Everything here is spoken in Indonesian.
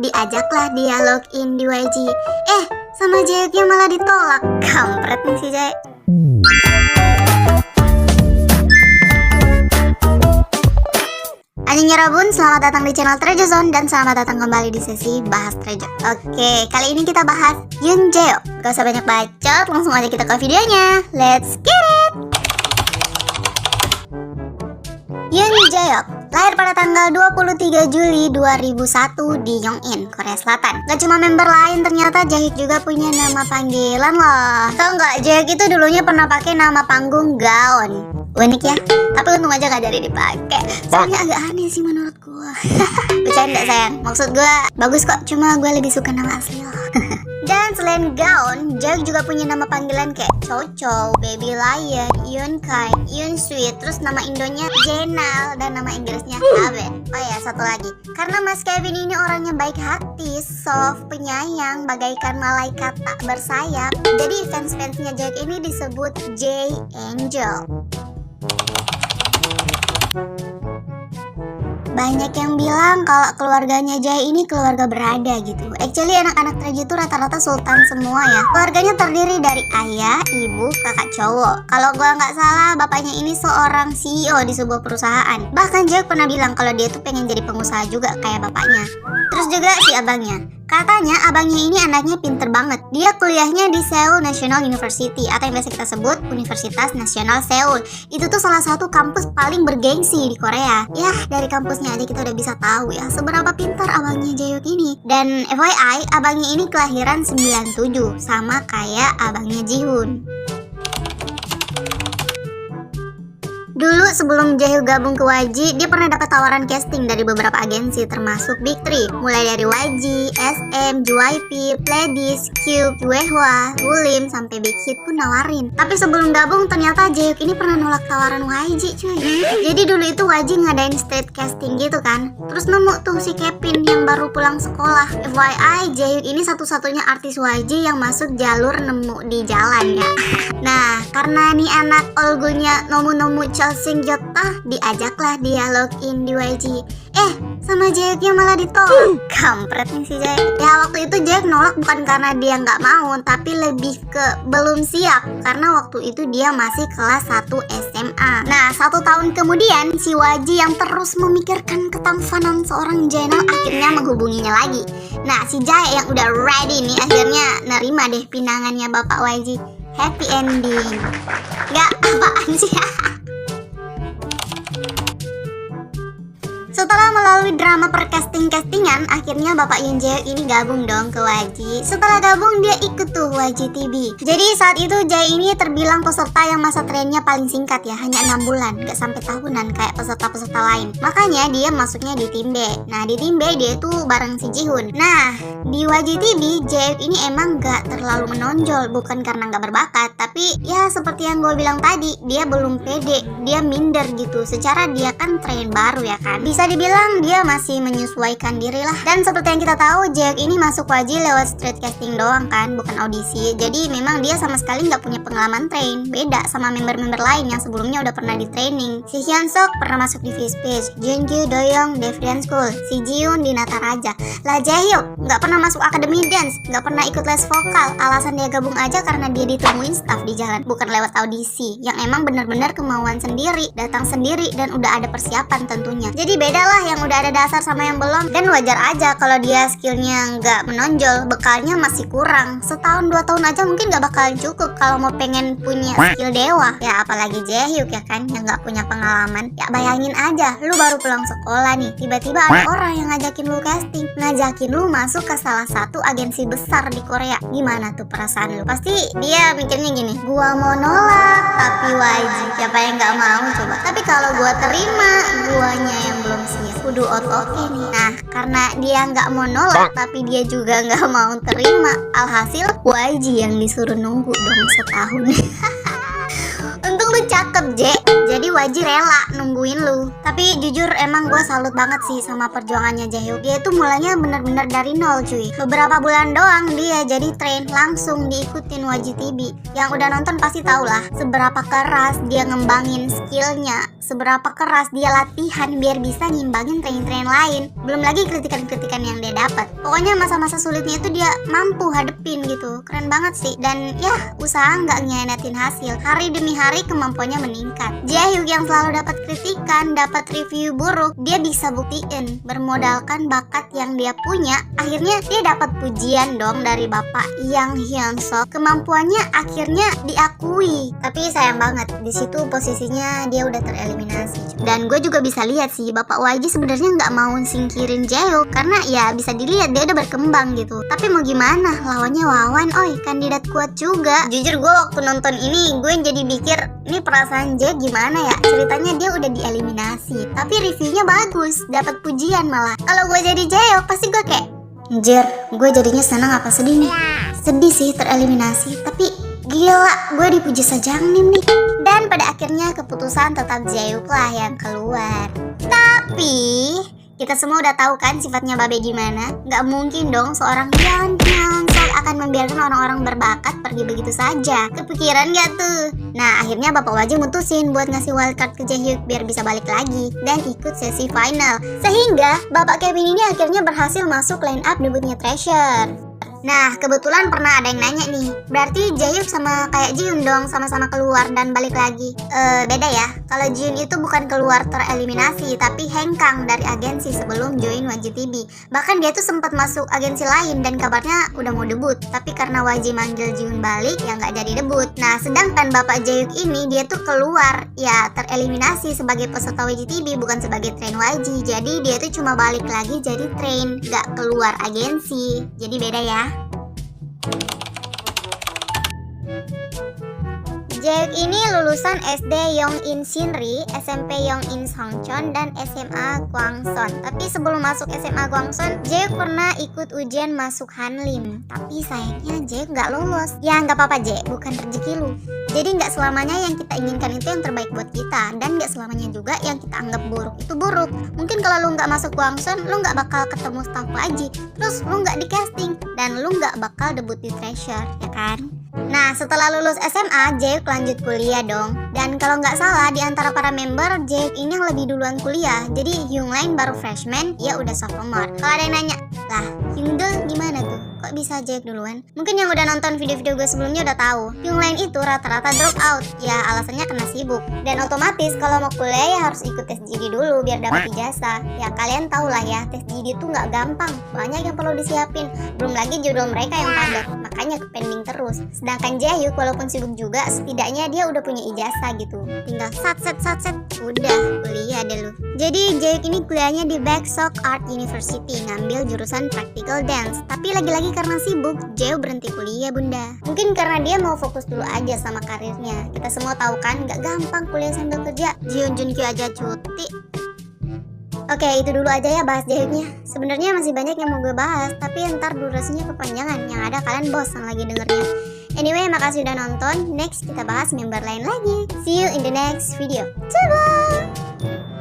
diajaklah dia login di YG. Sama Jaehyuknya malah ditolak. Kampret nih si Jae. Annyeonghaseyo Rabun, selamat datang di channel Treasure Zone dan selamat datang kembali di sesi bahas Treasure. Oke, kali ini kita bahas Yoon Jae-hyuk. Gak usah banyak bacot, langsung aja kita ke videonya. Let's get it! Yoon Jae-hyuk lahir pada tanggal 23 Juli 2001 di Yongin, Korea Selatan. Gak cuma member lain, ternyata Jaehyuk juga punya nama panggilan loh. Tau nggak, Jaehyuk itu dulunya pernah pakai nama panggung Gaon. Unik ya, tapi untung aja gak jadi dipakai. Soalnya agak aneh sih menurut gue. Bercanda sayang, maksud gue bagus kok, cuma gue lebih suka nama asli loh. Dan selain Gaon, Jaehyuk juga punya nama panggilan kayak Chow, Baby Lion, Yoon Kai, Yoon Sweet, terus nama Indonya Jenal, dan nama Inggrisnya Kevin. Oh ya, satu lagi, karena Mas Kevin ini orangnya baik hati, soft, penyayang, bagaikan malaikat tak bersayap. Jadi fans-fansnya Jaehyuk ini disebut J Angel. Banyak yang bilang kalau keluarganya Jae ini keluarga berada gitu. Actually anak-anak Treasure itu rata-rata sultan semua ya. Keluarganya terdiri dari ayah, ibu, kakak cowok. Kalau gua nggak salah, bapaknya ini seorang CEO di sebuah perusahaan. Bahkan Jae pernah bilang kalau dia tuh pengen jadi pengusaha juga kayak bapaknya. Terus juga si abangnya. Katanya abangnya ini anaknya pinter banget. Dia kuliahnya di Seoul National University atau yang biasa kita sebut Universitas Nasional Seoul. Itu tuh salah satu kampus paling bergengsi di Korea. Yah, dari kampusnya aja kita udah bisa tahu ya seberapa pintar abangnya Jaehyuk ini. Dan FYI, abangnya ini kelahiran 97, sama kayak abangnya Jihoon. Dulu sebelum Jaehyuk gabung ke YG, dia pernah dapat tawaran casting dari beberapa agensi termasuk Big Three, mulai dari YG, SM, JYP, Pledis, Cube, Yuehwa, Woollim, sampai Big Hit pun nawarin. Tapi sebelum gabung ternyata Jaehyuk ini pernah nolak tawaran YG cuy. Jadi dulu itu YG ngadain straight casting gitu kan. Terus nemu tuh si Kevin yang baru pulang sekolah. FYI, Jaehyuk ini satu-satunya artis YG yang masuk jalur nemu di jalan ya. Nah, karena nih anak olgunya nomu-nomu Chelsea Jota, diajaklah dia login di YG. Sama Jaehyuknya malah ditolak. Kampret nih si Jae. Ya waktu itu Jaehyuk nolak bukan karena dia nggak mau, tapi lebih ke belum siap. Karena waktu itu dia masih kelas 1 SMA. Nah 1 tahun kemudian si YG yang terus memikirkan ketamfanan seorang Jenal akhirnya menghubunginya lagi. Nah si Jae yang udah ready nih akhirnya nerima deh pinangannya bapak YG. Happy ending. Nggak apaan sih. Setelah melalui drama percasting-castingan, akhirnya Bapak Yoon Jae-hyuk ini gabung dong ke YG. Setelah gabung dia ikut tuh YG TV. Jadi saat itu Jae ini terbilang peserta yang masa trennya paling singkat ya, hanya 6 bulan, gak sampai tahunan kayak peserta-peserta lain. Makanya dia masuknya di tim B. Nah di tim B dia tuh bareng si Jihoon. Nah di YG TV Jae-hyuk ini emang gak terlalu menonjol, bukan karena gak berbakat, tapi ya seperti yang gue bilang tadi, dia belum pede, dia minder gitu. Secara dia kan train baru ya kan. Bisa dibilang dia masih menyesuaikan diri lah. Dan seperti yang kita tahu, Jaehyuk ini masuk YG lewat straight casting doang kan, bukan audisi. Jadi memang dia sama sekali nggak punya pengalaman train. Beda sama member-member lain yang sebelumnya udah pernah di training. Si Hyunsuk pernah masuk di Fish, Junkyu, Doyoung, Devrian School, si Jihoon di Nataraja. Lah Jaehyuk nggak pernah masuk akademi dance, nggak pernah ikut les vokal. Alasan dia gabung aja karena dia ditemuin staff di jalan, bukan lewat audisi. Yang emang bener-bener kemauan sendiri, datang sendiri, dan udah ada persiapan tentunya. Jadi beda lah yang udah ada dasar sama yang belum. Dan wajar aja kalau dia skillnya nggak menonjol, bekalnya masih kurang. Setahun 2 tahun aja mungkin nggak bakal cukup kalau mau pengen punya skill dewa. Ya apalagi Jaehyuk ya kan, yang nggak punya pengalaman. Ya bayangin aja, lu baru pulang sekolah nih, tiba-tiba ada orang yang ngajakin lu casting, ngajakin lu masuk ke salah satu agensi besar di Korea. Gimana tuh perasaan lu? Pasti dia mikirnya gini, gua mau nolak tapi YG, siapa yang nggak mau coba. Tapi kalau gua terima, guanya yang belum siap, kudu oke nih. Nah karena dia nggak mau nolak tapi dia juga nggak mau terima, alhasil YG yang disuruh nunggu dong setahun. Untung lu cakep, Je. Jadi Waji rela nungguin lu. Tapi jujur emang gue salut banget sih sama perjuangannya Jaehyuk. Dia itu mulanya bener-bener dari nol cuy. Beberapa bulan doang dia jadi train langsung diikutin YGTB. Yang udah nonton pasti tau lah seberapa keras dia ngembangin skillnya, seberapa keras dia latihan biar bisa ngimbangin train-train lain. Belum lagi kritikan-kritikan yang dia dapat. Pokoknya masa-masa sulitnya itu dia mampu hadepin gitu. Keren banget sih. Dan ya usaha nggak ngianatin hasil. Hari demi hari kemampuannya meningkat. Jaehyuk yang selalu dapat kritikan, dapat review buruk, dia bisa buktiin bermodalkan bakat yang dia punya. Akhirnya dia dapat pujian dong dari bapak Yang Hyunsuk. Kemampuannya akhirnya diakui. Tapi sayang banget di situ posisinya dia udah tereliminasi. Dan gue juga bisa lihat sih bapak YG sebenarnya nggak mau singkirin Jaehyuk karena ya bisa dilihat dia udah berkembang gitu. Tapi mau gimana, lawannya Wawan, oi kandidat kuat juga. Jujur gue waktu nonton ini gue jadi mikir ini perasaan Jae gimana ya, ceritanya dia udah dieliminasi tapi reviewnya bagus, dapat pujian malah. Kalau gue jadi Jaehyuk pasti gue kayak anjir, gue jadinya senang apa sedih nih? Sedih sih tereliminasi, tapi gila gue dipuji Sajangnim nih. Dan pada akhirnya keputusan tetap Jaehyuk lah yang keluar. Tapi kita semua udah tahu kan sifatnya Babe gimana. Nggak mungkin dong seorang Yang Hyunsuk akan membiarkan orang-orang berbakat pergi begitu saja. Kepikiran gak tuh? Nah akhirnya Bapak Wajib mutusin buat ngasih wildcard ke Jaehyuk biar bisa balik lagi dan ikut sesi final. Sehingga Bapak Kevin ini akhirnya berhasil masuk line up debutnya Treasure. Nah kebetulan pernah ada yang nanya nih, berarti Jaehyuk sama kayak Jiun dong sama-sama keluar dan balik lagi. Beda ya, kalau Jiun itu bukan keluar tereliminasi tapi hengkang dari agensi sebelum join YGTB. Bahkan dia tuh sempat masuk agensi lain dan kabarnya udah mau debut, tapi karena YG manggil Jiun balik ya nggak jadi debut. Nah sedangkan bapak Jaehyuk ini dia tuh keluar ya tereliminasi sebagai peserta YGTB bukan sebagai train YG. Jadi dia tuh cuma balik lagi jadi train, nggak keluar agensi. Jadi beda ya. Jaehyuk ini lulusan SD Yongin Shinri, SMP Yongin Songchon, dan SMA Gwangsong. Tapi sebelum masuk SMA Gwangsong, Jaehyuk pernah ikut ujian masuk Hanlim. Tapi sayangnya Jaehyuk nggak lolos. Ya nggak apa-apa Jae, bukan rezeki lu. Jadi nggak selamanya yang kita inginkan itu yang terbaik buat kita, dan nggak selamanya juga yang kita anggap buruk itu buruk. Mungkin kalau lu nggak masuk Gwangsong, lu nggak bakal ketemu staff YG, terus lu nggak di casting, dan lu nggak bakal debut di Treasure, ya kan? Nah setelah lulus SMA, Jaehyuk lanjut kuliah dong. Dan kalau nggak salah di antara para member, Jaehyuk ini yang lebih duluan kuliah. Jadi Hyunglain baru freshman, ya udah sophomore. Kalau ada yang nanya, lah Hyungdul gimana tuh? Kok bisa Jaehyuk duluan? Mungkin yang udah nonton video-video gue sebelumnya udah tahu. Hyunglain itu rata-rata drop out. Ya alasannya kena sibuk. Dan otomatis kalau mau kuliah ya harus ikut tes GD dulu biar dapat ijazah. Ya kalian tau lah ya, tes GD itu nggak gampang. Banyak yang perlu disiapin. Belum lagi judul mereka yang padat. Makanya ke pending terus. Sedangkan Jaehyuk walaupun sibuk juga, setidaknya dia udah punya ijazah gitu. Tinggal satset udah kuliah deh lu. Jadi Jaehyuk ini kuliahnya di Baekseok Art University, ngambil jurusan practical dance. Tapi lagi-lagi karena sibuk, Jaehyuk berhenti kuliah bunda. Mungkin karena dia mau fokus dulu aja sama karirnya. Kita semua tahu kan gak gampang kuliah sambil kerja. Jiun Junkyu aja cuti. Oke, itu dulu aja ya bahas Jaehyuknya. Sebenarnya masih banyak yang mau gue bahas, tapi ntar durasinya kepanjangan. Yang ada kalian bosan lagi dengernya. Anyway, makasih udah nonton. Next kita bahas member lain lagi. See you in the next video. Ciao.